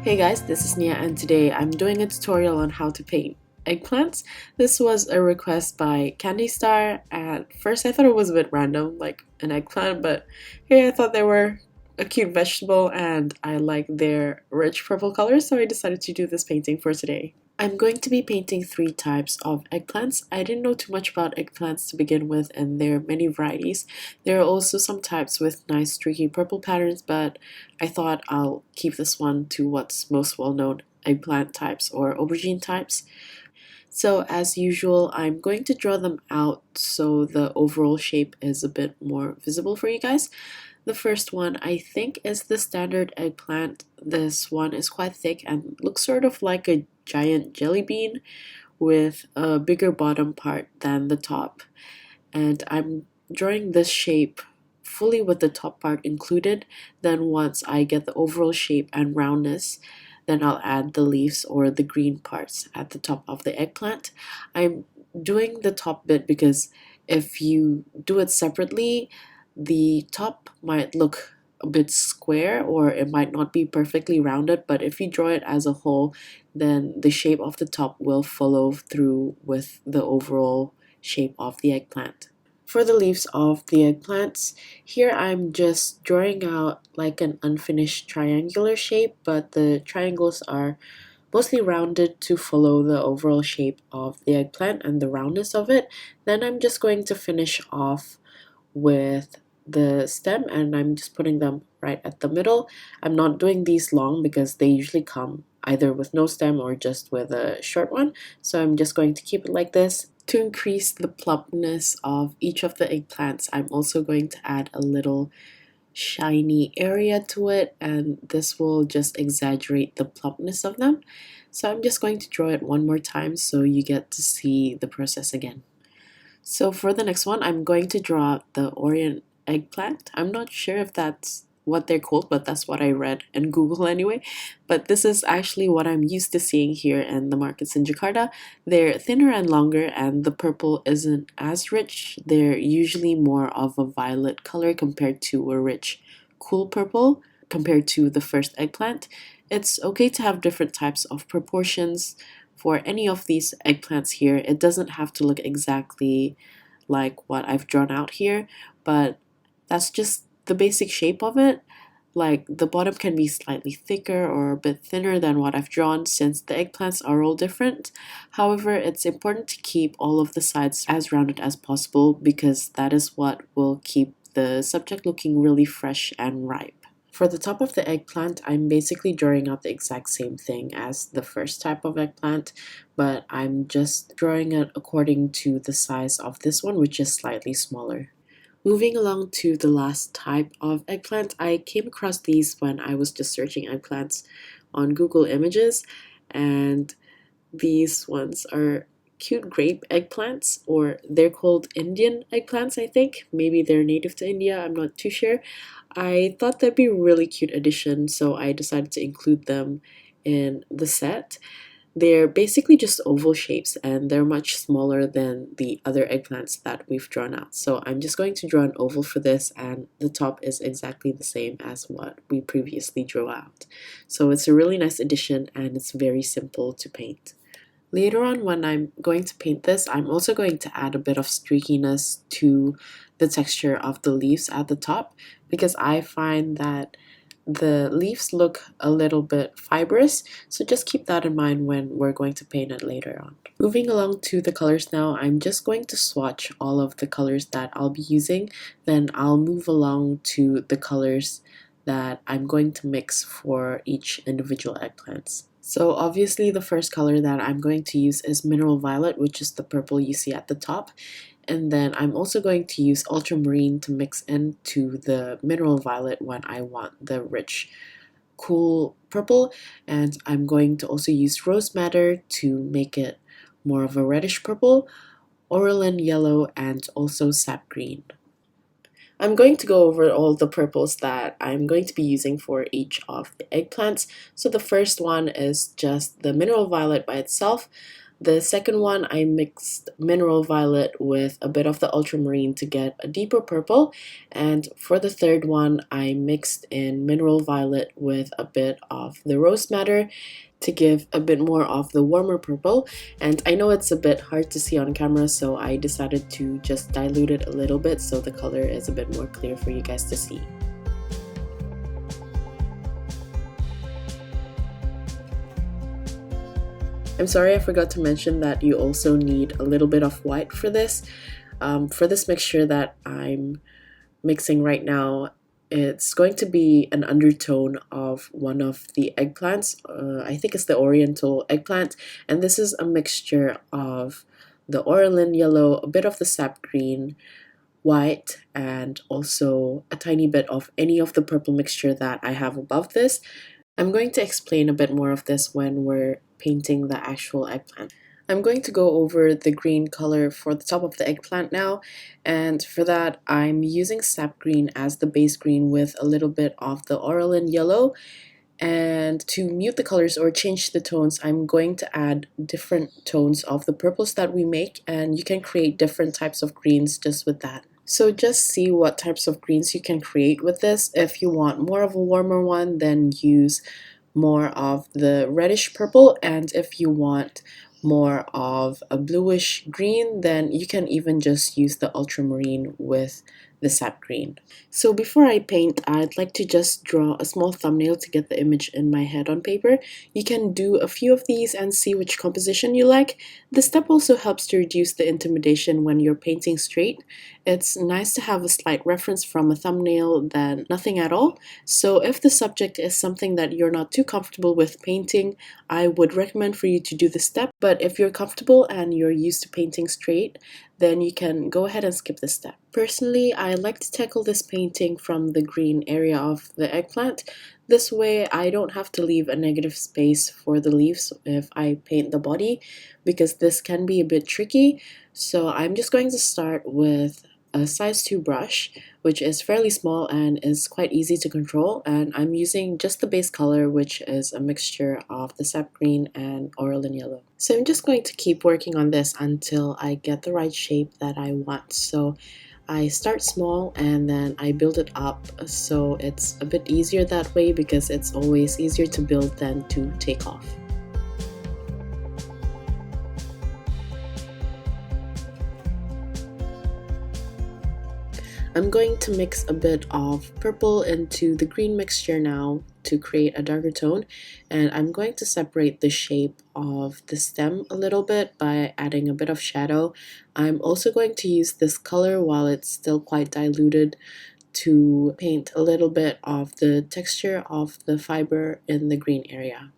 Hey guys, this is Nia and today I'm doing a tutorial on how to paint eggplants. This was a request by Kandii Starr. At first I thought it was a bit random, like an eggplant, but here I thought they were a cute vegetable and I like their rich purple colors, so I decided to do this painting for today. I'm going to be painting 3 types of eggplants. I didn't know too much about eggplants to begin with, and there are many varieties. There are also some types with nice streaky purple patterns, but I thought I'll keep this one to what's most well-known eggplant types or aubergine types. So as usual, I'm going to draw them out so the overall shape is a bit more visible for you guys. The first one I think is the standard eggplant. This one is quite thick and looks sort of like a giant jelly bean with a bigger bottom part than the top. And I'm drawing this shape fully with the top part included. Then once I get the overall shape and roundness, then I'll add the leaves or the green parts at the top of the eggplant. I'm doing the top bit because if you do it separately, the top might look a bit square or it might not be perfectly rounded, but if you draw it as a whole, then the shape of the top will follow through with the overall shape of the eggplant. For the leaves of the eggplants, here I'm just drawing out like an unfinished triangular shape, but the triangles are mostly rounded to follow the overall shape of the eggplant and the roundness of it. Then I'm just going to finish off with the stem and I'm just putting them right at the middle. I'm not doing these long because they usually come either with no stem or just with a short one, so I'm just going to keep it like this. To increase the plumpness of each of the eggplants, I'm also going to add a little shiny area to it, and this will just exaggerate the plumpness of them. So I'm just going to draw it one more time so you get to see the process again. So for the next one, I'm going to draw out the Orient eggplant. I'm not sure if that's what they're called, but that's what I read in Google anyway. But this is actually what I'm used to seeing here in the markets in Jakarta. They're thinner and longer, and the purple isn't as rich. They're usually more of a violet color compared to a rich, cool purple compared to the first eggplant. It's okay to have different types of proportions for any of these eggplants here. It doesn't have to look exactly like what I've drawn out here, but that's just the basic shape of it. Like the bottom can be slightly thicker or a bit thinner than what I've drawn since the eggplants are all different. However, it's important to keep all of the sides as rounded as possible because that is what will keep the subject looking really fresh and ripe. For the top of the eggplant, I'm basically drawing out the exact same thing as the first type of eggplant, but I'm just drawing it according to the size of this one, which is slightly smaller. Moving along to the last type of eggplant, I came across these when I was just searching eggplants on Google Images, and these ones are cute grape eggplants, or they're called Indian eggplants, I think. Maybe they're native to India, I'm not too sure. I thought that'd be a really cute addition, so I decided to include them in the set. They're basically just oval shapes and they're much smaller than the other eggplants that we've drawn out. So I'm just going to draw an oval for this, and the top is exactly the same as what we previously drew out. So it's a really nice addition and it's very simple to paint. Later on, when I'm going to paint this, I'm also going to add a bit of streakiness to the texture of the leaves at the top because I find that the leaves look a little bit fibrous, so just keep that in mind when we're going to paint it later on. Moving along to the colors now, I'm just going to swatch all of the colors that I'll be using, then I'll move along to the colors that I'm going to mix for each individual eggplants. So obviously the first color that I'm going to use is Mineral Violet, which is the purple you see at the top. And then I'm also going to use Ultramarine to mix into the Mineral Violet when I want the rich, cool purple. And I'm going to also use Rose Madder to make it more of a reddish purple, Orolin Yellow, and also Sap Green. I'm going to go over all the purples that I'm going to be using for each of the eggplants. So the first one is just the Mineral Violet by itself. The second one, I mixed mineral violet with a bit of the ultramarine to get a deeper purple. And for the third one, I mixed in mineral violet with a bit of the rose madder to give a bit more of the warmer purple. And I know it's a bit hard to see on camera, so I decided to just dilute it a little bit so the color is a bit more clear for you guys to see. I'm sorry I forgot to mention that you also need a little bit of white for this. For this mixture that I'm mixing right now, it's going to be an undertone of one of the eggplants. I think it's the oriental eggplant, and this is a mixture of the orolin yellow, a bit of the sap green, white, and also a tiny bit of any of the purple mixture that I have above this. I'm going to explain a bit more of this when we're painting the actual eggplant. I'm going to go over the green color for the top of the eggplant now, and for that I'm using sap green as the base green with a little bit of the orolin yellow. And to mute the colors or change the tones, I'm going to add different tones of the purples that we make, and you can create different types of greens just with that. So just see what types of greens you can create with this. If you want more of a warmer one, then use more of the reddish purple, and if you want more of a bluish green, then you can even just use the ultramarine with the sap green. So before I paint, I'd like to just draw a small thumbnail to get the image in my head on paper. You can do a few of these and see which composition you like. This step also helps to reduce the intimidation when you're painting straight. It's nice to have a slight reference from a thumbnail than nothing at all. So if the subject is something that you're not too comfortable with painting, I would recommend for you to do this step. But if you're comfortable and you're used to painting straight, then you can go ahead and skip this step. Personally, I like to tackle this painting from the green area of the eggplant. This way I don't have to leave a negative space for the leaves if I paint the body, because this can be a bit tricky. So I'm just going to start with a size 2 brush, which is fairly small and is quite easy to control, and I'm using just the base color, which is a mixture of the sap green and orolin yellow. So I'm just going to keep working on this until I get the right shape that I want. So I start small and then I build it up, so it's a bit easier that way because it's always easier to build than to take off. I'm going to mix a bit of purple into the green mixture now to create a darker tone, and I'm going to separate the shape of the stem a little bit by adding a bit of shadow. I'm also going to use this color while it's still quite diluted to paint a little bit of the texture of the fiber in the green area.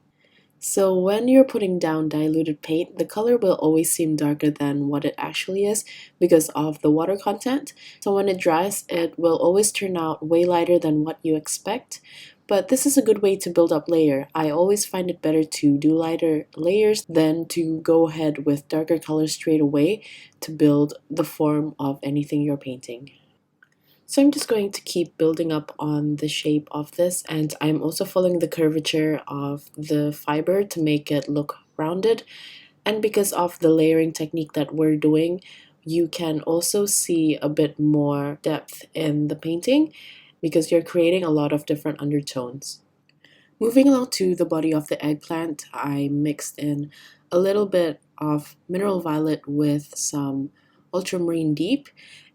So when you're putting down diluted paint, the color will always seem darker than what it actually is because of the water content. So when it dries, it will always turn out way lighter than what you expect. But this is a good way to build up layer. I always find it better to do lighter layers than to go ahead with darker colors straight away to build the form of anything you're painting. So I'm just going to keep building up on the shape of this, and I'm also following the curvature of the fiber to make it look rounded. And because of the layering technique that we're doing, you can also see a bit more depth in the painting because you're creating a lot of different undertones. Moving along to the body of the eggplant, I mixed in a little bit of mineral violet with some ultramarine deep,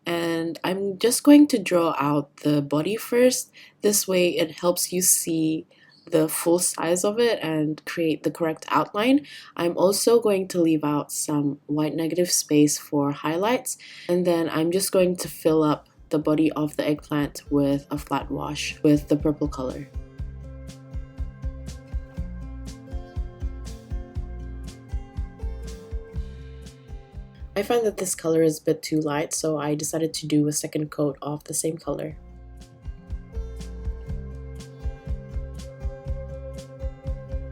and I'm just going to draw out the body first. This way it helps you see the full size of it and create the correct outline. I'm also going to leave out some white negative space for highlights, and then I'm just going to fill up the body of the eggplant with a flat wash with the purple color. I find that this color is a bit too light, so I decided to do a second coat of the same color.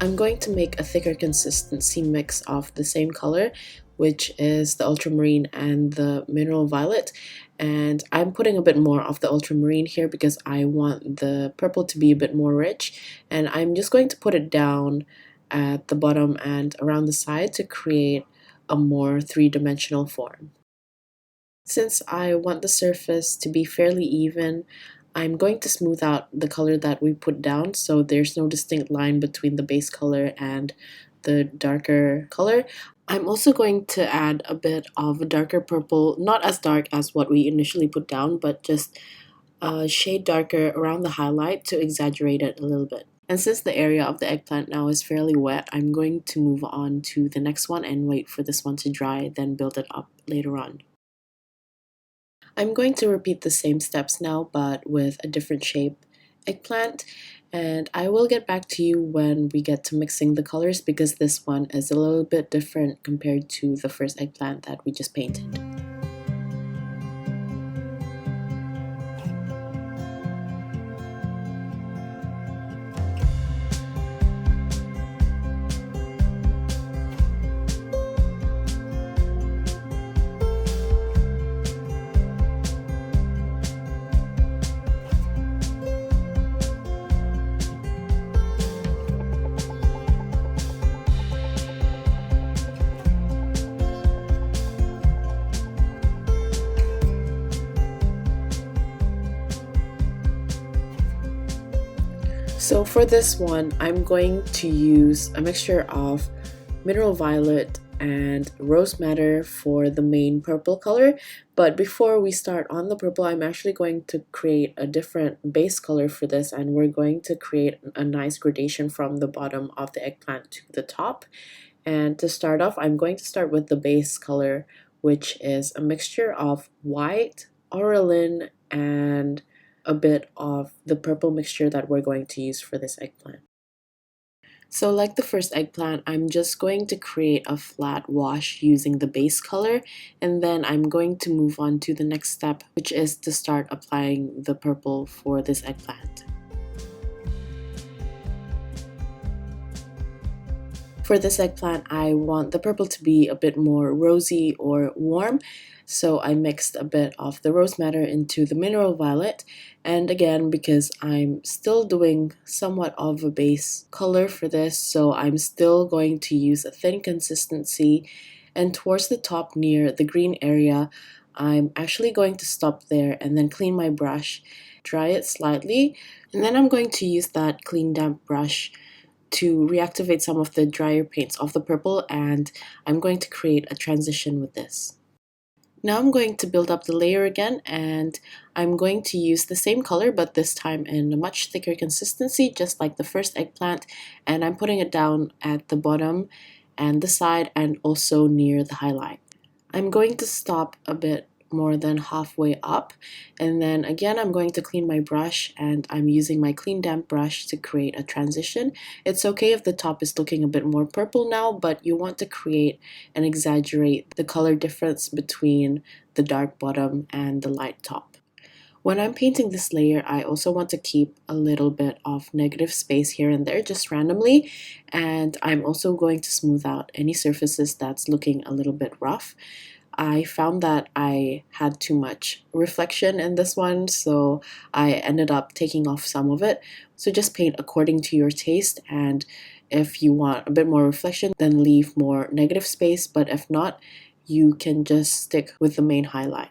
I'm going to make a thicker consistency mix of the same color, which is the ultramarine and the mineral violet, and I'm putting a bit more of the ultramarine here because I want the purple to be a bit more rich, and I'm just going to put it down at the bottom and around the side to create a more three-dimensional form. Since I want the surface to be fairly even, I'm going to smooth out the color that we put down so there's no distinct line between the base color and the darker color. I'm also going to add a bit of a darker purple, not as dark as what we initially put down, but just a shade darker around the highlight to exaggerate it a little bit. And since the area of the eggplant now is fairly wet, I'm going to move on to the next one and wait for this one to dry, then build it up later on. I'm going to repeat the same steps now, but with a different shape eggplant, and I will get back to you when we get to mixing the colors because this one is a little bit different compared to the first eggplant that we just painted. So for this one, I'm going to use a mixture of mineral violet and rose madder for the main purple color. But before we start on the purple, I'm actually going to create a different base color for this, and we're going to create a nice gradation from the bottom of the eggplant to the top. And to start off, I'm going to start with the base color, which is a mixture of white, orelin, and a bit of the purple mixture that we're going to use for this eggplant. So like the first eggplant, I'm just going to create a flat wash using the base color, and then I'm going to move on to the next step, which is to start applying the purple for this eggplant. For this eggplant, I want the purple to be a bit more rosy or warm, so I mixed a bit of the rose madder into the mineral violet. And again, because I'm still doing somewhat of a base color for this, so I'm still going to use a thin consistency. And towards the top near the green area, I'm actually going to stop there and then clean my brush, dry it slightly, and then I'm going to use that clean damp brush to reactivate some of the drier paints of the purple, and I'm going to create a transition with this. Now I'm going to build up the layer again, and I'm going to use the same color but this time in a much thicker consistency, just like the first eggplant, and I'm putting it down at the bottom and the side and also near the highlight. I'm going to stop a bit more than halfway up, and then again I'm going to clean my brush, and I'm using my clean damp brush to create a transition. It's okay if the top is looking a bit more purple now, but you want to create and exaggerate the color difference between the dark bottom and the light top. When I'm painting this layer, I also want to keep a little bit of negative space here and there just randomly, and I'm also going to smooth out any surfaces that's looking a little bit rough. I found that I had too much reflection in this one, so I ended up taking off some of it. So just paint according to your taste, and if you want a bit more reflection, then leave more negative space, but if not, you can just stick with the main highlight.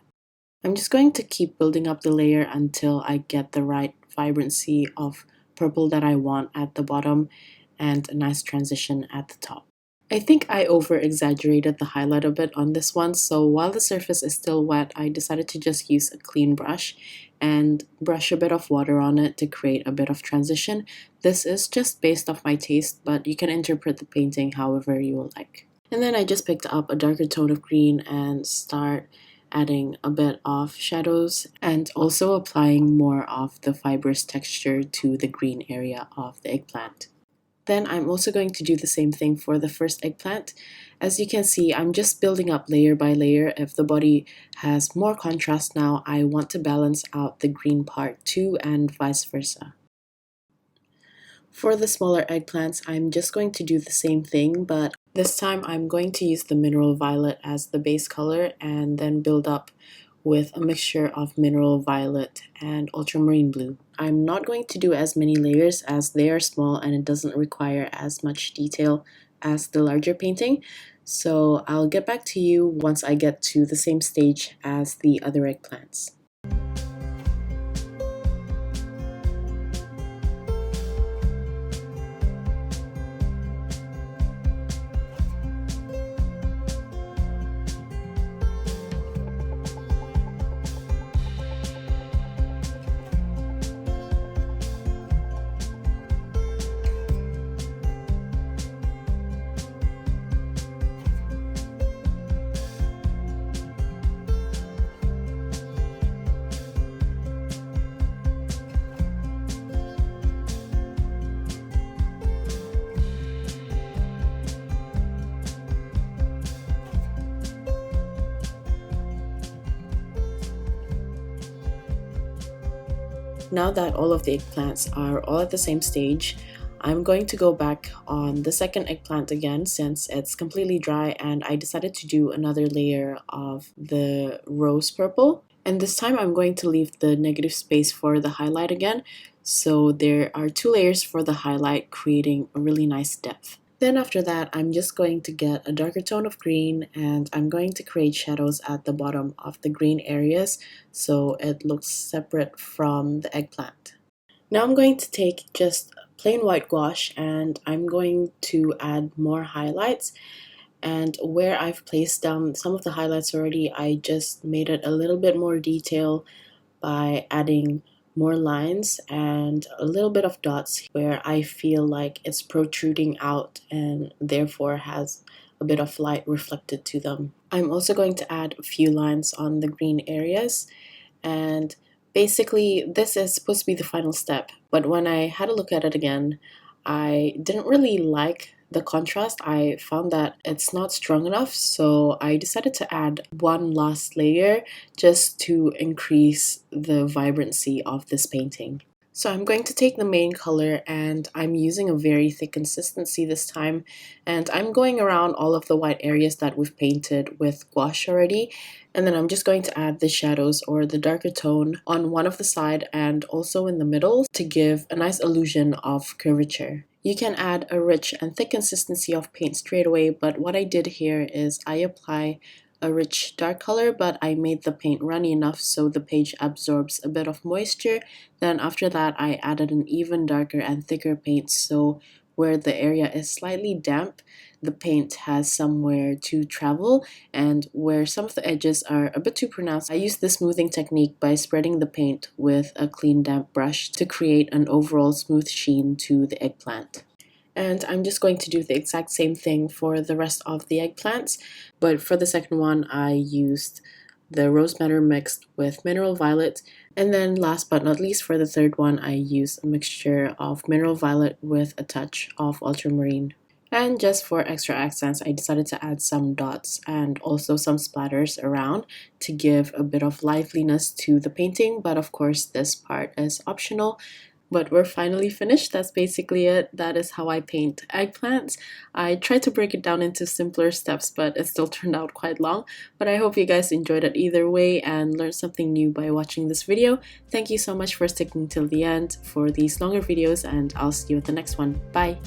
I'm just going to keep building up the layer until I get the right vibrancy of purple that I want at the bottom and a nice transition at the top. I think I over-exaggerated the highlight a bit on this one, so while the surface is still wet, I decided to just use a clean brush and brush a bit of water on it to create a bit of transition. This is just based off my taste, but you can interpret the painting however you will like. And then I just picked up a darker tone of green and start adding a bit of shadows and also applying more of the fibrous texture to the green area of the eggplant. Then I'm also going to do the same thing for the first eggplant. As you can see, I'm just building up layer by layer. If the body has more contrast now, I want to balance out the green part too, and vice versa. For the smaller eggplants, I'm just going to do the same thing, but this time I'm going to use the mineral violet as the base color and then build up with a mixture of mineral violet and ultramarine blue. I'm not going to do as many layers as they are small and it doesn't require as much detail as the larger painting. So I'll get back to you once I get to the same stage as the other eggplants. Now that all of the eggplants are all at the same stage, I'm going to go back on the second eggplant again since it's completely dry, and I decided to do another layer of the rose purple. And this time I'm going to leave the negative space for the highlight again, so there are 2 layers for the highlight, creating a really nice depth. Then after that, I'm just going to get a darker tone of green, and I'm going to create shadows at the bottom of the green areas so it looks separate from the eggplant. Now I'm going to take just plain white gouache and I'm going to add more highlights. And where I've placed down some of the highlights already, I just made it a little bit more detail by adding more lines and a little bit of dots where I feel like it's protruding out and therefore has a bit of light reflected to them. I'm also going to add a few lines on the green areas, and basically this is supposed to be the final step, but when I had a look at it again, I didn't really like the contrast. I found that it's not strong enough, so I decided to add one last layer just to increase the vibrancy of this painting. So I'm going to take the main color and I'm using a very thick consistency this time, and I'm going around all of the white areas that we've painted with gouache already, and then I'm just going to add the shadows or the darker tone on one of the side and also in the middle to give a nice illusion of curvature. You can add a rich and thick consistency of paint straight away, but what I did here is I apply a rich dark color, but I made the paint runny enough so the page absorbs a bit of moisture. Then after that, I added an even darker and thicker paint, so where the area is slightly damp, the paint has somewhere to travel, and where some of the edges are a bit too pronounced, I use the smoothing technique by spreading the paint with a clean damp brush to create an overall smooth sheen to the eggplant. And I'm just going to do the exact same thing for the rest of the eggplants, but for the second one I used the rose madder mixed with mineral violet, and then last but not least for the third one I used a mixture of mineral violet with a touch of ultramarine. And just for extra accents, I decided to add some dots and also some splatters around to give a bit of liveliness to the painting, but of course this part is optional. But we're finally finished. That's basically it. That is how I paint eggplants. I tried to break it down into simpler steps, but it still turned out quite long. But I hope you guys enjoyed it either way and learned something new by watching this video. Thank you so much for sticking till the end for these longer videos, and I'll see you at the next one. Bye!